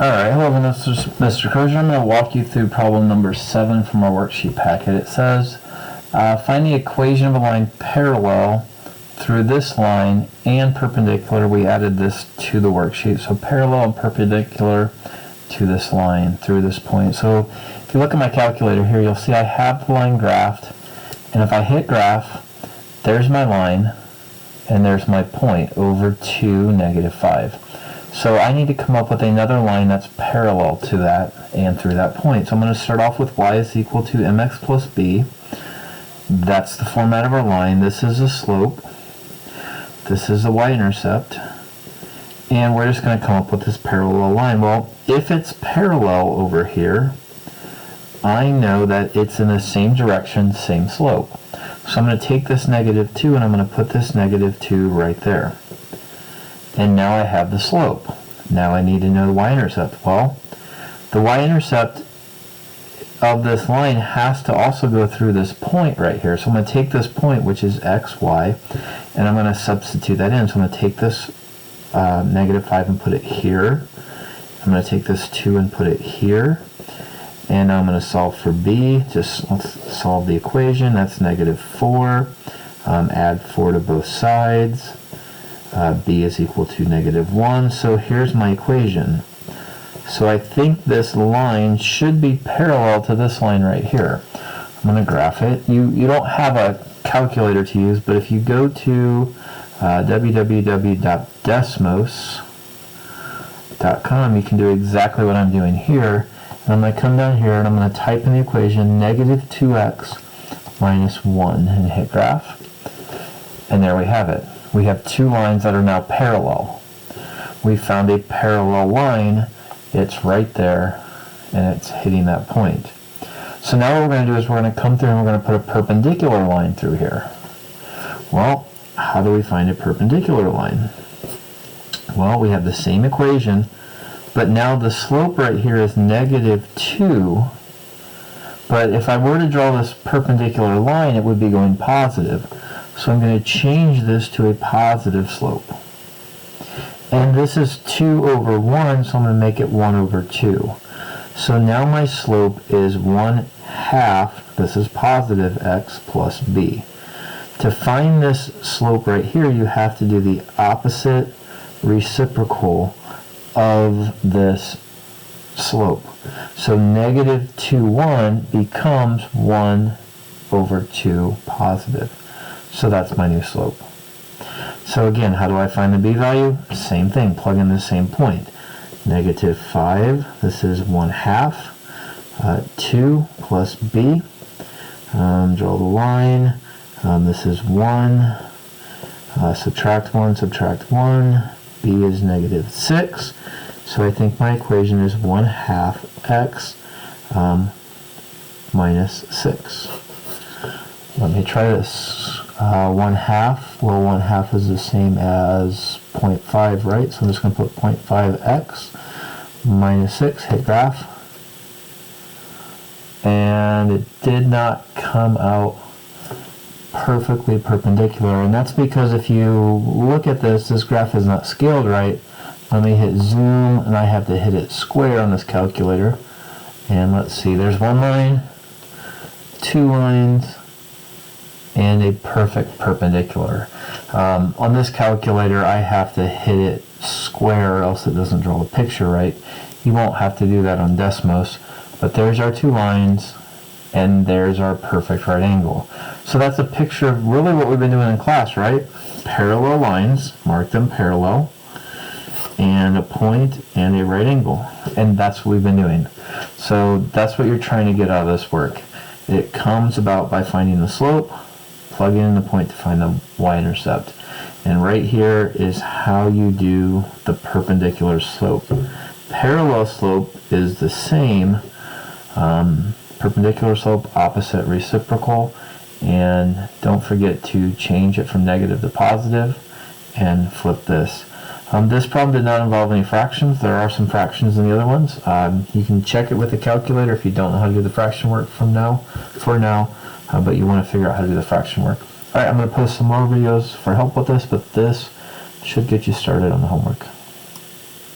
Alright, hello, this is Mr. Crozier. I'm going to walk you through problem number 7 from our worksheet packet. It says, find the equation of a line parallel through this line and perpendicular. We added this to the worksheet. So parallel and perpendicular to this line through this point. So if you look at my calculator here, you'll see I have the line graphed. And if I hit graph, there's my line and there's my point over 2, -5. So I need to come up with another line that's parallel to that and through that point. So I'm going to start off with y is equal to mx plus b. That's the format of our line. This is the slope. This is the y-intercept. And we're just going to come up with this parallel line. Well, if it's parallel over here, I know that it's in the same direction, same slope. So I'm going to take this -2 and I'm going to put this -2 right there. And now I have the slope. Now I need to know the y-intercept. Well, the y-intercept of this line has to also go through this point right here. So I'm going to take this point, which is x, y, and I'm going to substitute that in. So I'm going to take this -5 and put it here. I'm going to take this 2 and put it here. And now I'm going to solve for b. Just let's solve the equation. That's -4. Add 4 to both sides. B is equal to -1. So here's my equation. So I think this line should be parallel to this line right here. I'm going to graph it. You don't have a calculator to use, but if you go to www.desmos.com, you can do exactly what I'm doing here. And I'm going to come down here and I'm going to type in the equation -2x minus 1 and hit graph. And there we have it. We have two lines that are now parallel. We found a parallel line. It's right there and it's hitting that point. So now what we're going to do is we're going to come through and we're going to put a perpendicular line through here. Well, how do we find a perpendicular line? Well, we have the same equation, but now the slope right here is -2. But if I were to draw this perpendicular line, it would be going positive. So I'm going to change this to a positive slope. And this is 2 over 1, so I'm going to make it 1 over 2. So now my slope is 1/2, this is positive x plus b. To find this slope right here, you have to do the opposite reciprocal of this slope. So -2, 1 becomes 1 over 2 positive. So that's my new slope. So again, how do I find the b value? Same thing, plug in the same point. -5, this is 1/2, 2 plus b. Draw the line. This is 1, subtract 1, subtract 1. b is -6. So I think my equation is 1/2 x minus 6. Let me try this. 1/2, well, 1/2 is the same as 0.5, right? So I'm just going to put 0.5x minus 6, hit graph. And it did not come out perfectly perpendicular. And that's because if you look at this graph is not scaled right. Let me hit zoom, and I have to hit it square on this calculator. And let's see, there's one line, two lines, and a perfect perpendicular. On this calculator, I have to hit it square or else it doesn't draw the picture right. You won't have to do that on Desmos, but there's our two lines, and there's our perfect right angle. So that's a picture of really what we've been doing in class, right? Parallel lines, mark them parallel, and a point and a right angle. And that's what we've been doing. So that's what you're trying to get out of this work. It comes about by finding the slope, plugging in the point to find the y-intercept. And right here is how you do the perpendicular slope. Parallel slope is the same. Perpendicular slope, opposite reciprocal. And don't forget to change it from negative to positive and flip this. This problem did not involve any fractions. There are some fractions in the other ones. You can check it with the calculator if you don't know how to do the fraction work for now, but you want to figure out how to do the fraction work. Alright, I'm going to post some more videos for help with this, but this should get you started on the homework.